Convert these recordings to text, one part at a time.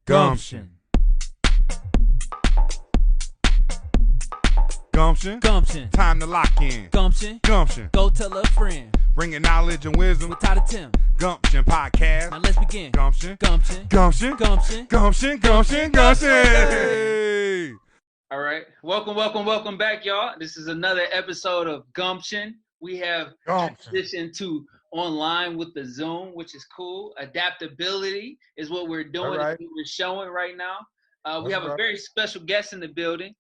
Gumption. Gumption. Gumption. Time to lock in. Gumption. Gumption. Go tell a friend. Bringing knowledge and wisdom. With Todd Tim. Gumption podcast. Now let's begin. Gumption. Gumption. Gumption. Gumption. Gumption. Gumption. Gumption. Hey. All right. Welcome back, y'all. This is another episode of Gumption. We have transitioned to online with the Zoom, which is cool. Adaptability is what we're doing. Right. What we're showing right now. We have a very special guest in the building.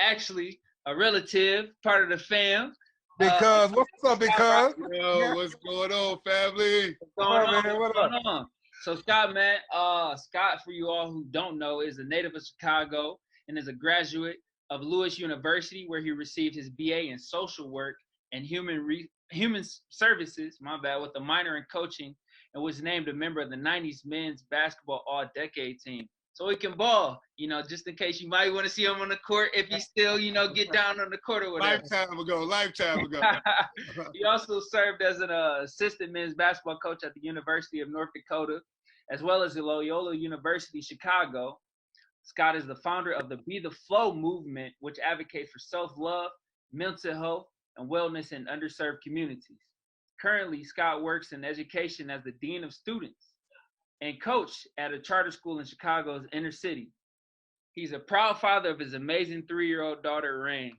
Actually, a relative, part of the fam. Because, what's up, because? Yo, what's going on, family? What's going on? So Scott, man, Scott, for you all who don't know, is a native of Chicago and is a graduate of Lewis University, where he received his BA in social work and human services, with a minor in coaching, and was named a member of the 90s men's basketball all-decade team. So he can ball, just in case you might want to see him on the court if he still, get down on the court or whatever. Lifetime ago. He also served as an assistant men's basketball coach at the University of North Dakota, as well as the Loyola University Chicago. Scott is the founder of the Be the Flow movement, which advocates for self-love, mental health, and wellness in underserved communities. Currently, Scott works in education as the Dean of Students and coach at a charter school in Chicago's inner city. He's a proud father of his amazing 3-year-old daughter, Rain.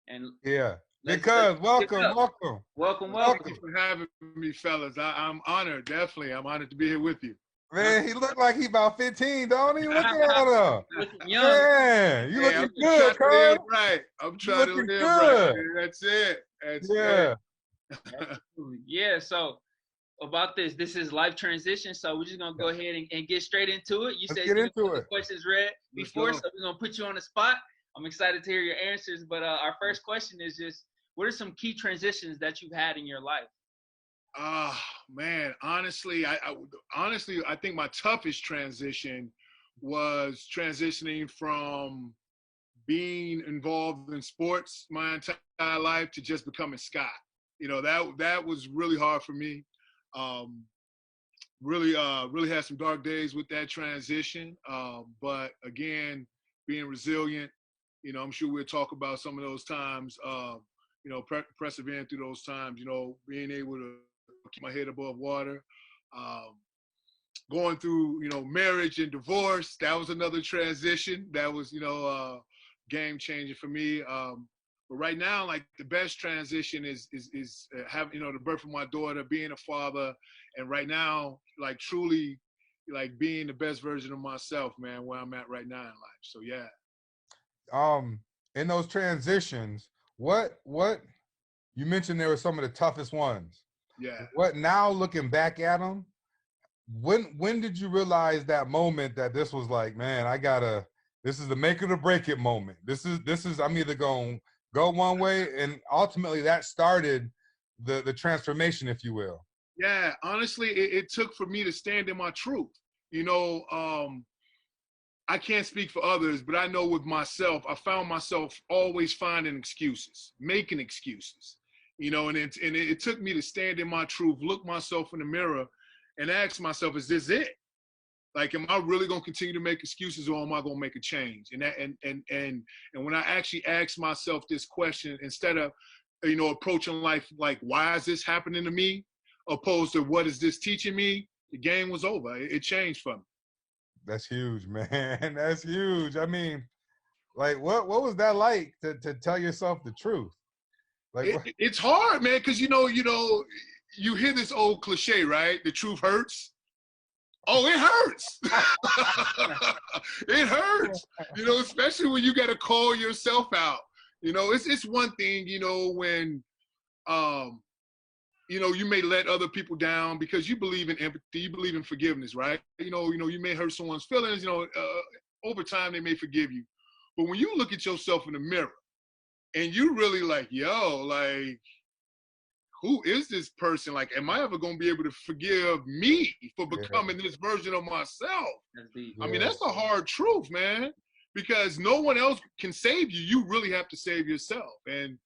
And yeah, because welcome. Thank you for having me, fellas. I'm honored, definitely. I'm honored to be here with you. Man, he look like he about 15, don't he? Look at him. Young. Man, you looking good, Carl. Right. I'm trying to live good. right. That's it. That's Yeah. Yeah, so about this is life transition, so we're just going to go ahead and get straight into it. You Let's said get you into put it. the questions read before, so we're going to put you on the spot. I'm excited to hear your answers, but our first question is just, what are some key transitions that you've had in your life? Man, honestly, I think my toughest transition was transitioning from being involved in sports my entire life to just becoming Scott. That was really hard for me. Really had some dark days with that transition. But again, being resilient, I'm sure we'll talk about some of those times, persevering through those times, being able to keep my head above water, going through, marriage and divorce. That was another transition. That was, game changer for me. But right now, like, the best transition is having, the birth of my daughter, being a father, and right now, like, truly, like, being the best version of myself, man, where I'm at right now in life. So yeah. In those transitions, what you mentioned there were some of the toughest ones. Yeah. What now, looking back at them, when did you realize that moment that this was like, man, this is the make it or break it moment. This is I'm either going to go one way, and ultimately that started the transformation, if you will. Yeah, honestly, it took for me to stand in my truth. I can't speak for others, but I know with myself, I found myself always finding excuses, making excuses. And it took me to stand in my truth, look myself in the mirror, and ask myself, is this it? Like, am I really gonna continue to make excuses, or am I gonna make a change? And when I actually ask myself this question, instead of approaching life like, why is this happening to me, opposed to what is this teaching me, the game was over. It changed for me. That's huge, man. That's huge. I mean, like, what was that like to tell yourself the truth? Like, it's hard, man, because you hear this old cliche, right? The truth hurts. Oh, it hurts. It hurts. Especially when you got to call yourself out. It's one thing, when you may let other people down because you believe in empathy, you believe in forgiveness, right? You may hurt someone's feelings. Over time they may forgive you, but when you look at yourself in the mirror, and you really like, like, who is this person? Like, am I ever going to be able to forgive me for becoming this version of myself? I mean, that's a hard truth, man, because no one else can save you. You really have to save yourself. And,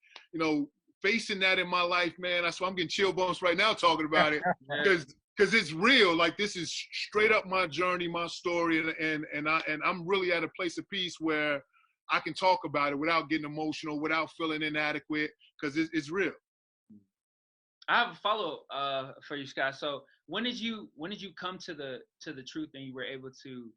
facing that in my life, man, that's why I'm getting chill bumps right now talking about it, because because it's real. Like, this is straight up my journey, my story, and I'm really at a place of peace where I can talk about it without getting emotional, without feeling inadequate, because it's real. I have a follow for you, Scott. So when did you come to the truth and you were able to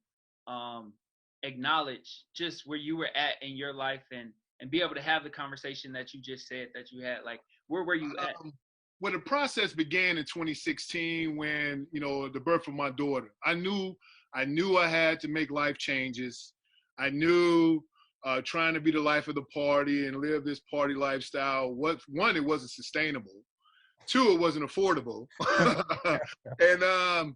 acknowledge just where you were at in your life and be able to have the conversation that you just said that you had? Like, where were you at? Well, the process began in 2016 when, the birth of my daughter. I knew I had to make life changes. I knew trying to be the life of the party and live this party lifestyle, one, it wasn't sustainable. Two, it wasn't affordable. And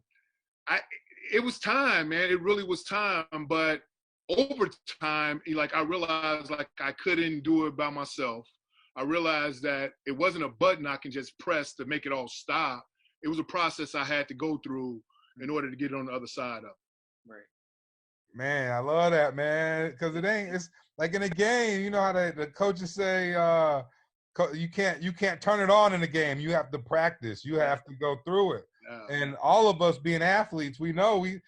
it was time, man. It really was time. But over time, like, I realized, like, I couldn't do it by myself. I realized that it wasn't a button I can just press to make it all stop. It was a process I had to go through in order to get on the other side of it. Right. Man, I love that, man. Because it's like in a game, you know how the coaches say, you can't turn it on in a game. You have to practice. You have to go through it. Yeah. And all of us being athletes, we know you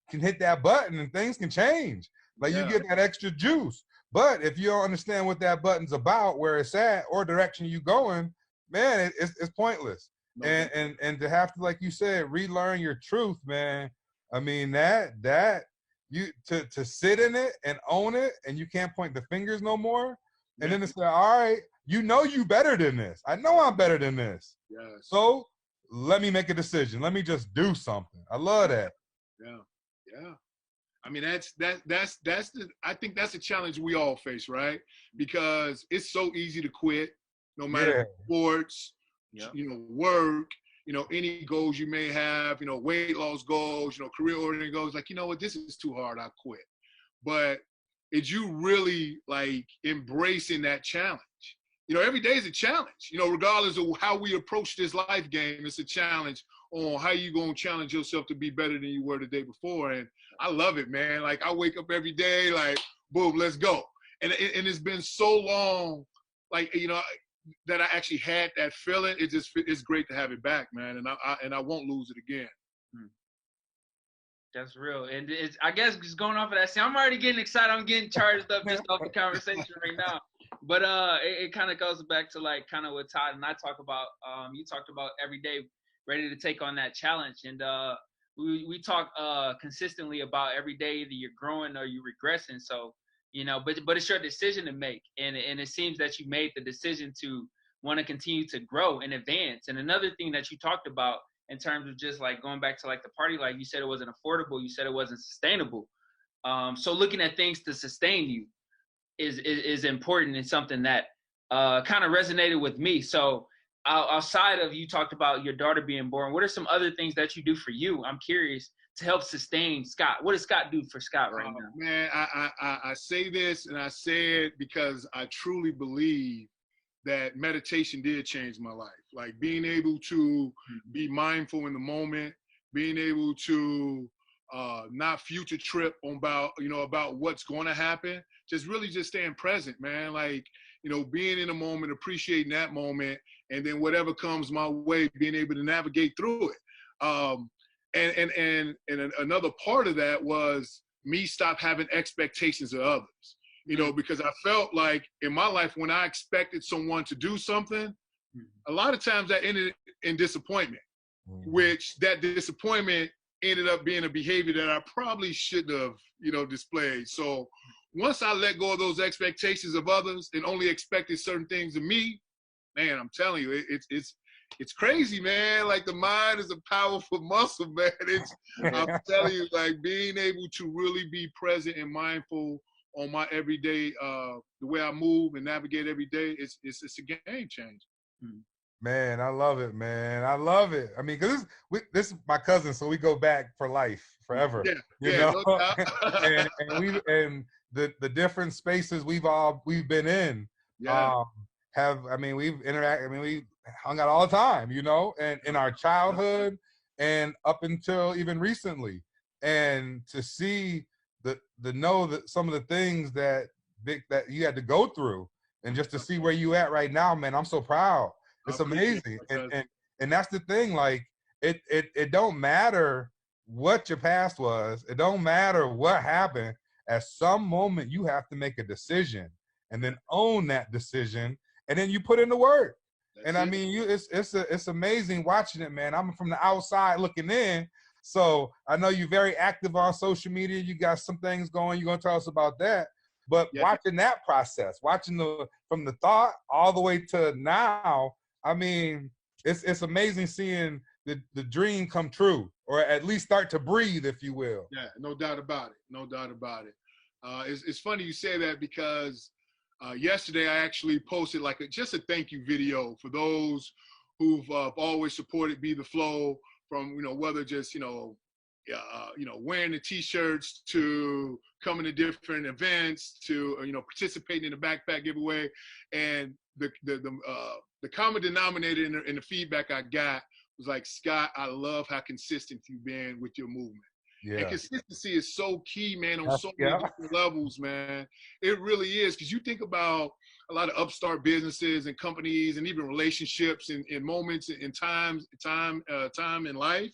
can hit that button and things can change. Like, you get that extra juice. But if you don't understand what that button's about, where it's at, or direction you going, man, it's pointless. Okay. And to have to, like you said, relearn your truth, man. I mean, that you to sit in it and own it, and you can't point the fingers no more. And then to say, all right, you better than this. I know I'm better than this. Yes. So let me make a decision. Let me just do something. I love that. Yeah. I mean, I think that's a challenge we all face, right? Because it's so easy to quit, no matter sports, work, any goals you may have, weight loss goals, career-oriented goals. Like, you know what, this is too hard, I quit. But it's you really, like, embracing that challenge. Every day is a challenge. Regardless of how we approach this life game, it's a challenge on how you going to challenge yourself to be better than you were the day before. And I love it, man. Like, I wake up every day, like, boom, let's go. And it's been so long, like, that I actually had that feeling. It's great to have it back, man. And I won't lose it again. That's real. And I guess just going off of that, see, I'm already getting excited. I'm getting charged up just off the conversation right now. But it kind of goes back to, like, kind of what Todd and I talk about. You talked about every day ready to take on that challenge. And we talk consistently about every day either you're growing or you're regressing. So, but it's your decision to make. And it seems that you made the decision to want to continue to grow and advance. And another thing that you talked about in terms of just, like, going back to, like, the party life, you said it wasn't affordable. You said it wasn't sustainable. So looking at things to sustain you is important and something that kind of resonated with me. So outside of, you talked about your daughter being born, what are some other things that you do for you? I'm curious, to help sustain Scott. What does Scott do for Scott right now? Man, I say this, and I say it because I truly believe that meditation did change my life. Like, being able to be mindful in the moment, being able to not future trip about what's going to happen, just staying present, man. Like, being in a moment, appreciating that moment, and then whatever comes my way, being able to navigate through it. And another part of that was me stop having expectations of others, because I felt like in my life, when I expected someone to do something, a lot of times that ended in disappointment, which that disappointment ended up being a behavior that I probably shouldn't have, displayed. So once I let go of those expectations of others and only expected certain things of me, man, I'm telling you, it's crazy, man. Like, the mind is a powerful muscle, man. I'm telling you, like, being able to really be present and mindful on my everyday, the way I move and navigate every day, it's a game changer. Man, I love it, man. I love it. I mean, because this is my cousin, so we go back for life, forever. Yeah, no doubt. and the different spaces we've been in. We've interacted. We hung out all the time, and in our childhood and up until even recently. And to see know that some of the things that you had to go through, and just to see where you at right now, man, I'm so proud. It's amazing. And that's the thing, like, it don't matter what your past was. It don't matter what happened. At some moment, you have to make a decision and then own that decision, and then you put in the work. That's And I it. mean, it's amazing watching it, man. I'm from the outside looking in, so I know you're very active on social media. You got some things going. You're gonna tell us about that. But Yeah. watching that process, watching from the thought all the way to now, I mean, it's amazing seeing the dream come true, or at least start to breathe, if you will. Yeah, no doubt about it. No doubt about it. It's funny you say that because yesterday I actually posted like just a thank you video for those who've always supported Be the Flow, from whether just wearing the t-shirts to coming to different events to participating in the backpack giveaway, and the common denominator in the feedback I got was like, Scott, I love how consistent you've been with your movement. Yeah. And consistency is so key, man, on so many different levels, man. It really is, because you think about a lot of upstart businesses and companies and even relationships and moments and time in life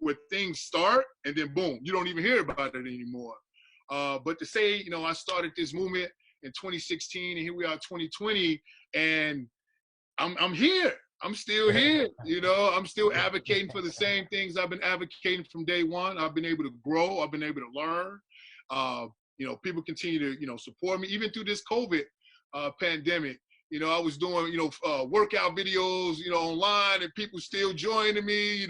where things start and then boom, you don't even hear about it anymore. But to say, I started this movement in 2016 and here we are 2020 and I'm here. I'm still here, I'm still advocating for the same things I've been advocating from day one. I've been able to grow. I've been able to learn. People continue to, support me even through this COVID pandemic. I was doing, workout videos, online, and people still joining me,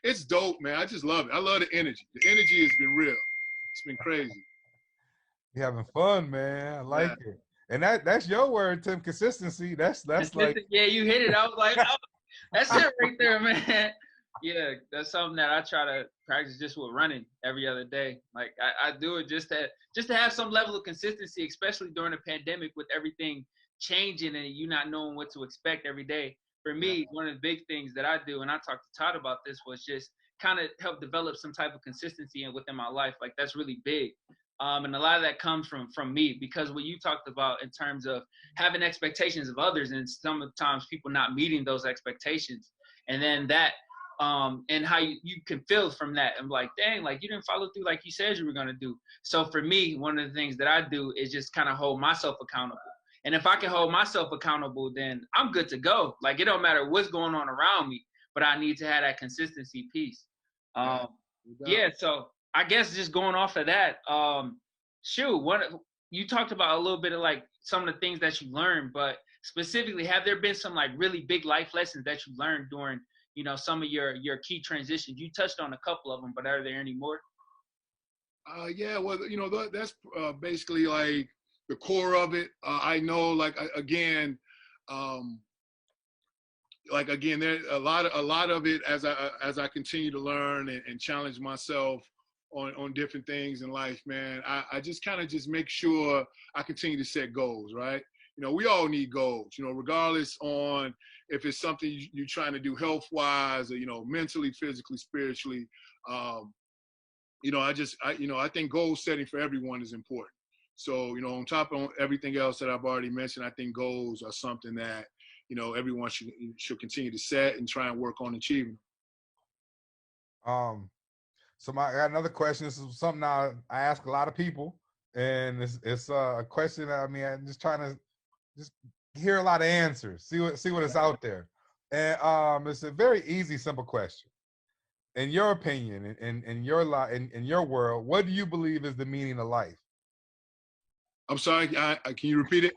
it's dope, man. I just love it. I love the energy. The energy has been real. It's been crazy. You're having fun, man. I like it. And that's your word, Tim. Consistency. That's like, yeah, you hit it. I was like, oh, that's it right there, man. Yeah, that's something that I try to practice just with running every other day. Like I do it just to have some level of consistency, especially during a pandemic with everything changing and you not knowing what to expect every day. For me, one of the big things that I do, and I talked to Todd about this, was just kind of help develop some type of consistency within my life. Like that's really big. And a lot of that comes from me, because what you talked about in terms of having expectations of others and sometimes people not meeting those expectations, and then that and how you can feel from that and like, dang, like you didn't follow through like you said you were going to do. So for me, one of the things that I do is just kind of hold myself accountable. And if I can hold myself accountable, then I'm good to go. Like it don't matter what's going on around me, but I need to have that consistency piece. Yeah, so I guess just going off of that, what you talked about a little bit of like some of the things that you learned, but specifically, have there been some like really big life lessons that you learned during, some of your key transitions? You touched on a couple of them, but are there any more? Yeah, well, that's basically like the core of it. I know, like again, there a lot of it as I continue to learn and challenge myself on different things in life, man. I just kind of just make sure I continue to set goals, right? We all need goals, regardless on if it's something you're trying to do health-wise or, mentally, physically, spiritually. I think goal setting for everyone is important. So, on top of everything else that I've already mentioned, I think goals are something that, everyone should continue to set and try and work on achieving. So I got another question. This is something I ask a lot of people, and it's a question that, I'm just trying to just hear a lot of answers, see what is out there. And it's a very easy, simple question. In your opinion, in your life, in your world, what do you believe is the meaning of life? I'm sorry, can you repeat it?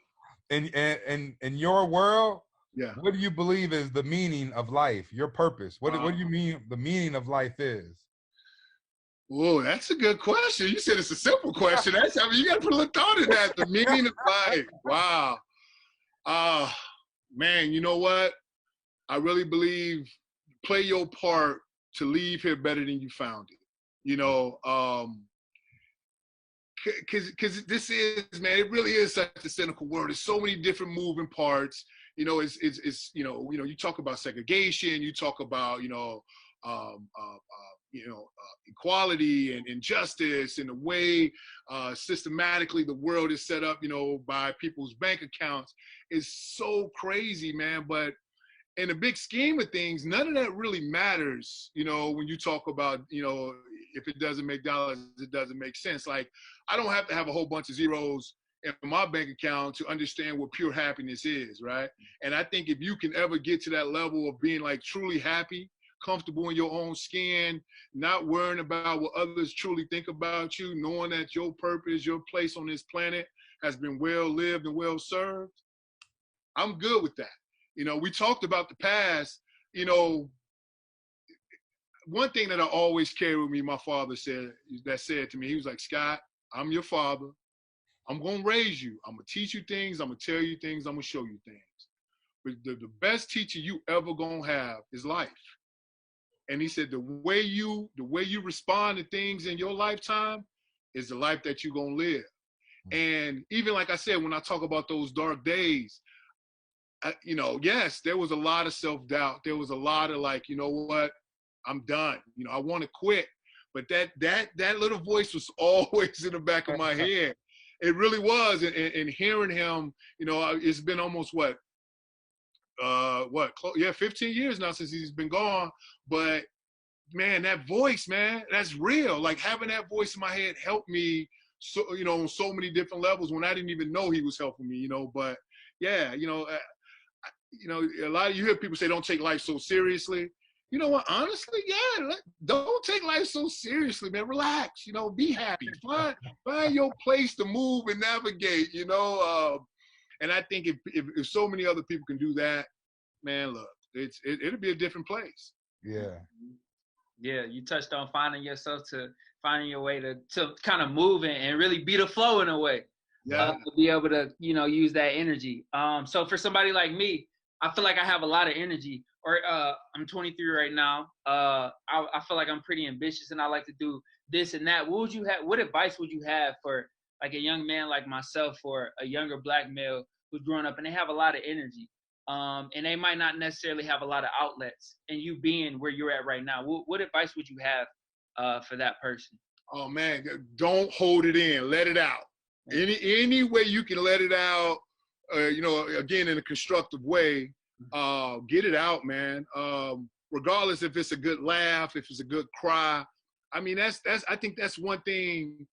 In your world, yeah. What do you believe is the meaning of life? Your purpose? What do you mean the meaning of life is? Whoa, that's a good question. You said it's a simple question. You got to put a little thought in that. The meaning of life. Wow. Man, you know what? I really believe play your part to leave here better than you found it. Because this is, man, it really is such a cynical world. There's so many different moving parts. It's you talk about segregation, you talk about, equality and injustice and the way systematically the world is set up, by people's bank accounts is so crazy, man. But in the big scheme of things, none of that really matters, you know, when you talk about, you know, if it doesn't make dollars, it doesn't make sense. Like, I don't have to have a whole bunch of zeros in my bank account to understand what pure happiness is, right? And I think if you can ever get to that level of being like truly happy, comfortable in your own skin, not worrying about what others truly think about you, knowing that your purpose, your place on this planet has been well lived and well served, I'm good with that. You know, we talked about the past. You know, one thing that I always carry with me, my father said to me, he was like, Scott, I'm your father. I'm going to raise you. I'm going to teach you things. I'm going to tell you things. I'm going to show you things. But the best teacher you ever going to have is life. And he said, the way you respond to things in your lifetime is the life that you're going to live. And even like I said, when I talk about those dark days, you know, yes, there was a lot of self-doubt. There was a lot of like, you know what, I'm done. You know, I want to quit. But that little voice was always in the back of my head. It really was. And hearing him, you know, it's been almost 15 years now since he's been gone. But man, that voice, man, that's real. Like having that voice in my head helped me, so, you know, on so many different levels when I didn't even know he was helping me, you know. But yeah, you know, a lot of you hear people say don't take life so seriously. You know what? Honestly, yeah, don't take life so seriously, man. Relax, you know, be happy. Find your place to move and navigate, you know. And I think if so many other people can do that, man, look, it'll be a different place. Yeah. Yeah, you touched on finding your way to kind of move and really be the flow in a way. Yeah. To be able to, you know, use that energy. So for somebody like me, I feel like I have a lot of energy. Or I'm 23 right now. I feel like I'm pretty ambitious and I like to do this and that. What advice would you have for like a young man like myself or a younger black male who's growing up and they have a lot of energy? And they might not necessarily have a lot of outlets, and you being where you're at right now, what advice would you have for that person? Oh man, don't hold it in. Let it out. Any way you can let it out, you know, again, in a constructive way, get it out, man. Regardless if it's a good laugh, if it's a good cry. I mean, I think that's one thing,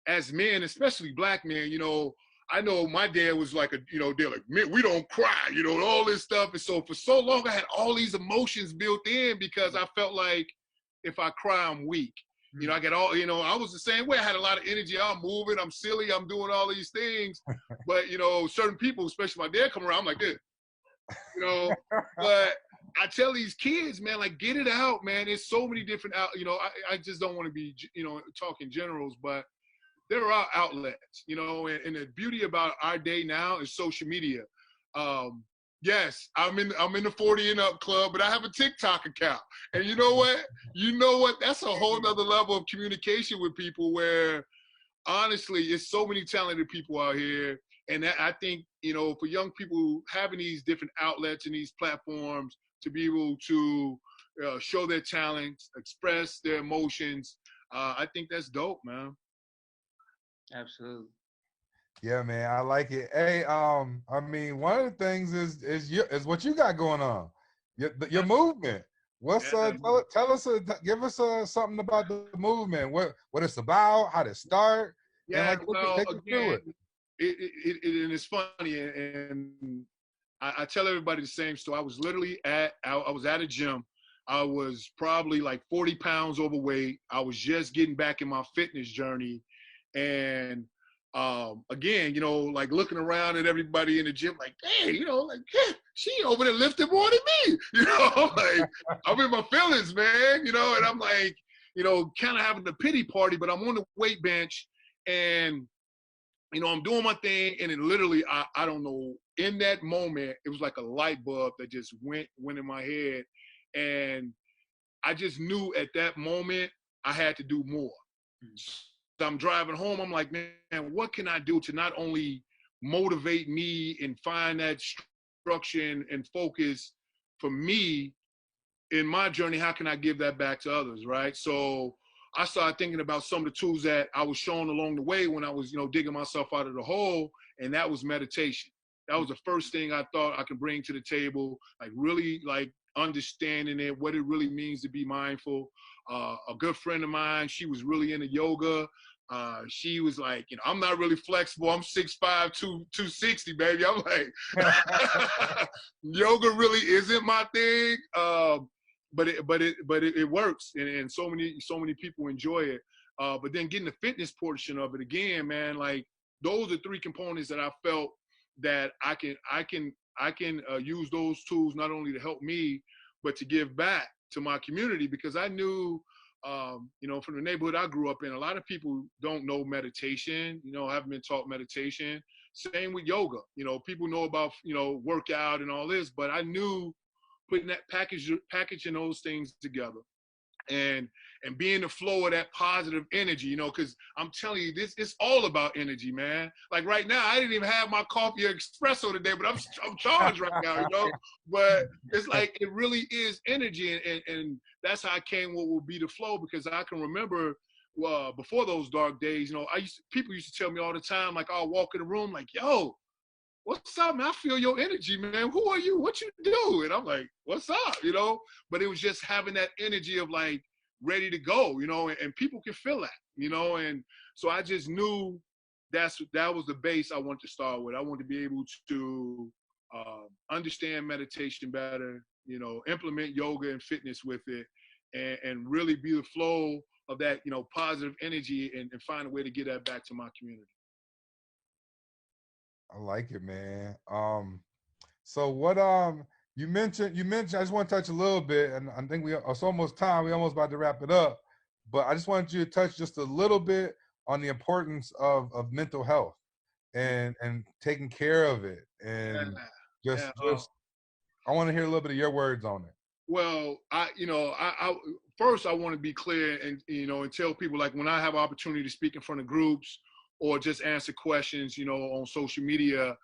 as men, especially black men, you know, I know my dad was like they're like, man, we don't cry, you know, all this stuff. And so for so long, I had all these emotions built in because I felt like if I cry, I'm weak. You know, I get all, you know, I was the same way. I had a lot of energy. I'm moving, I'm silly, I'm doing all these things. But, you know, certain people, especially my dad, come around, I'm like this, you know. But I tell these kids, man, like, get it out, man. There's so many different, you know, I just don't want to be, you know, talking generals, but there are outlets, you know, and the beauty about our day now is social media. Yes, I'm in the 40 and up club, but I have a TikTok account. And you know what? That's a whole nother level of communication with people where, honestly, it's so many talented people out here. And I think, you know, for young people having these different outlets and these platforms to be able to show their talents, express their emotions, I think that's dope, man. Absolutely. Yeah, man, I like it. Hey, I mean, one of the things is what you got going on, your movement. What's tell us, give us something about the movement. What it's about, how to start. Yeah, and take us through it. And it's funny, and I tell everybody the same story. I was literally I was at a gym. I was probably like 40 pounds overweight. I was just getting back in my fitness journey. And again, you know, like looking around at everybody in the gym, like, hey, you know, like, yeah, she over there lifting more than me, you know, like I'm in my feelings, man, you know, and I'm like, you know, kind of having the pity party, but I'm on the weight bench and, you know, I'm doing my thing. And then literally, I don't know, in that moment, it was like a light bulb that just went in my head. And I just knew at that moment I had to do more. So I'm driving home. I'm like, man, what can I do to not only motivate me and find that structure and focus for me in my journey? How can I give that back to others, right? So I started thinking about some of the tools that I was shown along the way when I was, you know, digging myself out of the hole, and that was meditation. That was the first thing I thought I could bring to the table, like really like understanding it, what it really means to be mindful. A good friend of mine, she was really into yoga. She was like, you know, I'm not really flexible. I'm 6'5", 260, baby. I'm like, yoga really isn't my thing. But it works, and so many people enjoy it. But then getting the fitness portion of it again, man, like those are three components that I felt that I can use those tools not only to help me, but to give back to my community, because I knew, you know, from the neighborhood I grew up in, a lot of people don't know meditation, you know, haven't been taught meditation. Same with yoga. You know, people know about, you know, workout and all this, but I knew putting that packaging those things together and being the flow of that positive energy, you know, because I'm telling you, it's all about energy, man. Like right now, I didn't even have my coffee or espresso today, but I'm charged right now, you know. But it's like it really is energy, and that's how I came what will be the flow, because I can remember before those dark days, you know, people used to tell me all the time, like I'll walk in the room, like, yo, what's up, man? I feel your energy, man. Who are you? What you do? And I'm like, what's up? You know, but it was just having that energy of like ready to go, you know, and people can feel that, you know, and so I just knew that was the base I wanted to start with. I wanted to be able to understand meditation better, you know, implement yoga and fitness with it, and really be the flow of that, you know, positive energy, and find a way to get that back to my community. I like it, man. So what you mentioned, I just want to touch a little bit, and I think it's almost time. We're almost about to wrap it up, but I just wanted you to touch just a little bit on the importance of mental health and taking care of it, and just I want to hear a little bit of your words on it. Well, I first I want to be clear and, you know, and tell people, like, when I have opportunity to speak in front of groups or just answer questions, you know, on social media,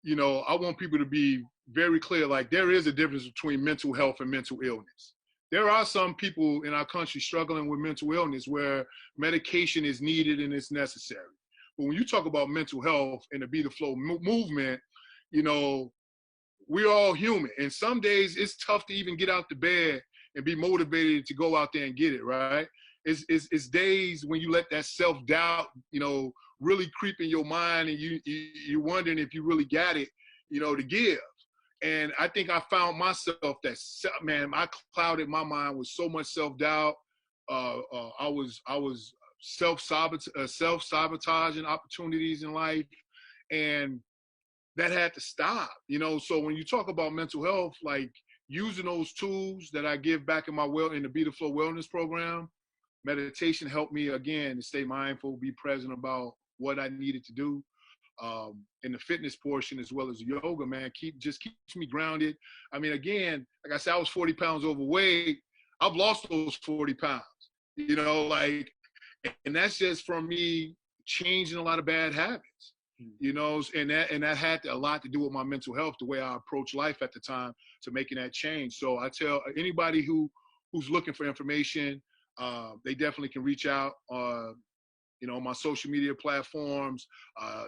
you know, I want people to be very clear, like there is a difference between mental health and mental illness. There are some people in our country struggling with mental illness where medication is needed and it's necessary. But when you talk about mental health and the Be the Flow movement, you know, we're all human. And some days it's tough to even get out the bed and be motivated to go out there and get it, right? It's days when you let that self-doubt, you know, really creep in your mind, and you're wondering if you really got it, you know, to give. And I think I found myself that, man, I clouded my mind with so much self-doubt. I was self-sabotaging opportunities in life, and that had to stop, you know. So when you talk about mental health, like using those tools that I give back in the Be the Flow Wellness program, meditation helped me again to stay mindful, be present about what I needed to do. In the fitness portion as well as yoga, man, just keeps me grounded. I mean, again, like I said, I was 40 pounds overweight. I've lost those 40 pounds, you know, like, and that's just from me changing a lot of bad habits, you know, and that had a lot to do with my mental health, the way I approached life at the time, to making that change. So I tell anybody who's looking for information, they definitely can reach out, you know, on my social media platforms,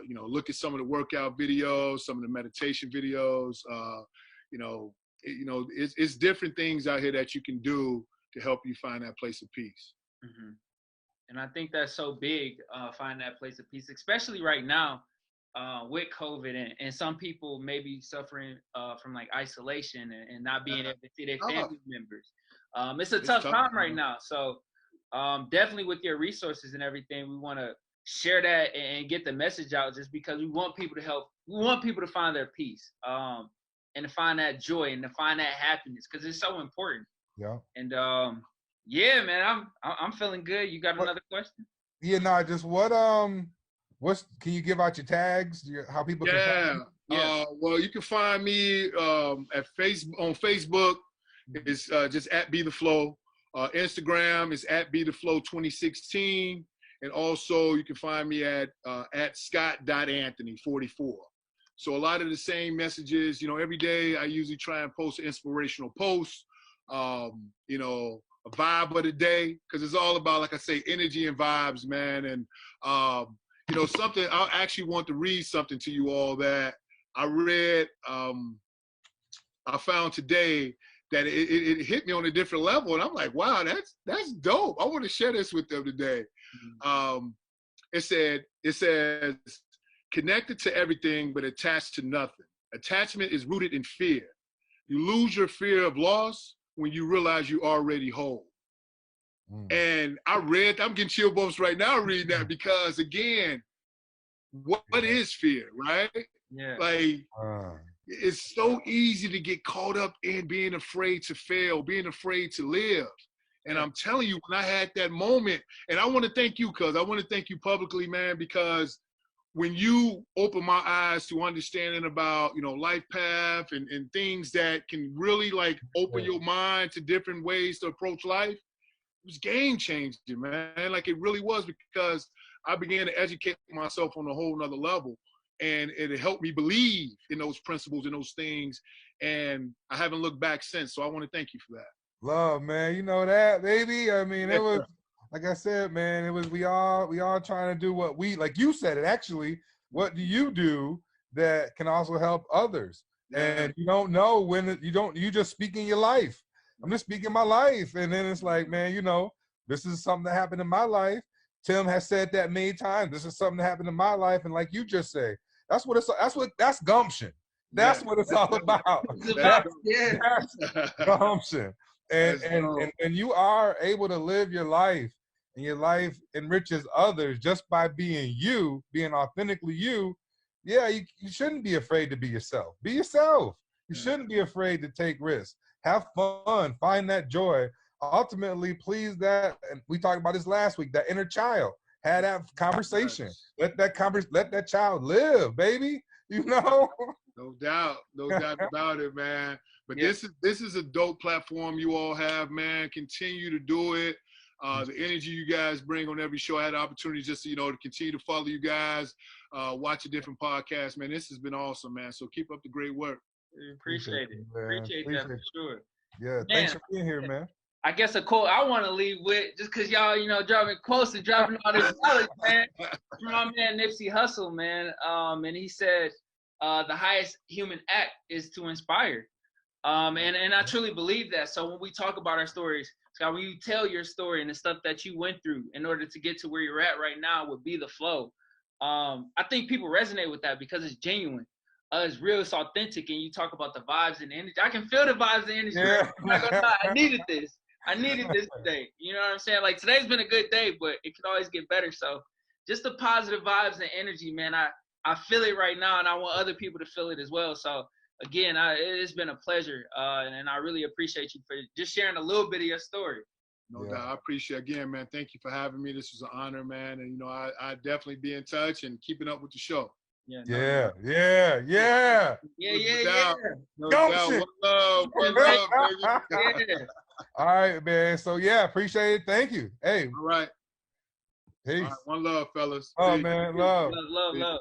you know, look at some of the workout videos, some of the meditation videos, you know, it's different things out here that you can do to help you find that place of peace. Mm-hmm. And I think that's so big, find that place of peace, especially right now with COVID, and some people may be suffering from like isolation and not being able to see their family members. It's a tough time right now. So definitely with your resources and everything, we want to share that and get the message out, just because we want people to help. We want people to find their peace, and to find that joy and to find that happiness, because it's so important. Yeah. And yeah, man, I'm feeling good. You got another question? Yeah, no, just can you give out your tags? How people can find you? Yeah. Well, you can find me on Facebook. It's just at Be the Flow. Instagram is at Be the Flow 2016, and also you can find me at Scott.Anthony44. So a lot of the same messages. You know, every day I usually try and post an inspirational post. You know, a vibe of the day, because it's all about, like I say, energy and vibes, man. And you know, something, I actually want to read something to you all that I read, I found today that it hit me on a different level. And I'm like, wow, that's dope. I want to share this with them today. It says, connected to everything, but attached to nothing. Attachment is rooted in fear. You lose your fear of loss when you realize you're already whole. And I'm getting chill bumps right now reading that, because again, what is fear, right? Yeah. Like, it's so easy to get caught up in being afraid to fail, being afraid to live. And I'm telling you, when I had that moment, and I want to thank you, cuz I want to thank you publicly, man, because when you open my eyes to understanding about, you know, life path and things that can really like open your mind to different ways to approach life, it was game changing, man. Like it really was, because I began to educate myself on a whole nother level, and it helped me believe in those principles and those things. And I haven't looked back since. So I want to thank you for that. Love, man. You know that, baby. I mean, it was, like I said, man, it was, we all trying to do what we, like you said it, actually, what do you do that can also help others? And you don't know when you just speaking your life. I'm just speaking my life. And then it's like, man, you know, this is something that happened in my life. Tim has said that many times. This is something that happened in my life. And like you just say, that's gumption. That's what it's all about. That's gumption. And you are able to live your life, and your life enriches others just by being you, being authentically you. Yeah, you shouldn't be afraid to be yourself. Be yourself. You shouldn't be afraid to take risks. Have fun. Find that joy. Ultimately, please that, and we talked about this last week, that inner child. Have that conversation. Let that child live, baby. You know? No doubt about it, man. But this is a dope platform you all have, man. Continue to do it. The energy you guys bring on every show. I had the opportunity just to, to continue to follow you guys, watch a different podcast, man. This has been awesome, man. So keep up the great work. We appreciate it. Appreciate that for sure. Yeah, thanks for being here, man. I guess a quote I want to leave with, just because y'all, dropping quotes and dropping all this knowledge, man, from my man Nipsey Hussle, man. And he said, the highest human act is to inspire. And I truly believe that. So when we talk about our stories, Scott, when you tell your story and the stuff that you went through in order to get to where you're at right now would be the flow. I think people resonate with that because it's genuine. It's real, it's authentic, and you talk about the vibes and the energy. I can feel the vibes and energy. Yeah. I'm not gonna lie, I needed this today. You know what I'm saying? Like, today's been a good day, but it can always get better. So just the positive vibes and energy, man, I feel it right now, and I want other people to feel it as well. So again, it's been a pleasure, and I really appreciate you for just sharing a little bit of your story. No doubt. I appreciate it. Again, man, thank you for having me. This was an honor, man. And, I definitely be in touch and keeping up with the show. Yeah. No doubt. One love, baby. All right, man. So, appreciate it. Thank you. Hey. All right. Peace. All right, one love, fellas. Oh, man. Love. Love.